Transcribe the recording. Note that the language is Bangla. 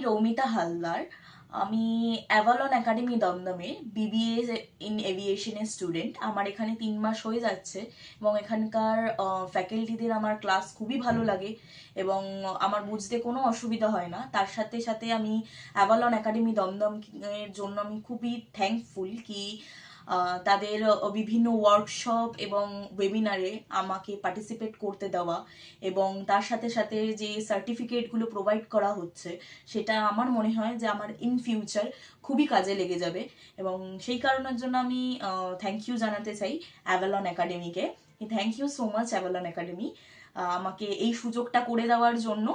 রৌমিতা হালদার। আমি অ্যাভালন একাডেমি দমদমে বিবিএ ইন এভিয়েশনের স্টুডেন্ট। আমার এখানে 3 মাস হয়ে যাচ্ছে এবং এখানকার ফ্যাকাল্টিদের আমার ক্লাস খুবই ভালো লাগে এবং আমার বুঝতে কোনো অসুবিধা হয় না। তার সাথে সাথে আমি অ্যাভালন একাডেমি দমদম এর জন্য আমি খুবই থ্যাঙ্কফুল কি তাদের বিভিন্ন ওয়ার্কশপ এবং ওয়েবিনারে আমাকে পার্টিসিপেট করতে দেওয়া এবং তার সাথে সাথে যে সার্টিফিকেটগুলো প্রোভাইড করা হচ্ছে সেটা আমার মনে হয় যে আমার ইন ফিউচার খুবই কাজে লেগে যাবে এবং সেই কারণের জন্য আমি থ্যাংক ইউ জানাতে চাই অ্যাভালন একাডেমিকে। Thank you so much Avalon academy আমাকে এই সুযোগটা করে দেওয়ার জন্য।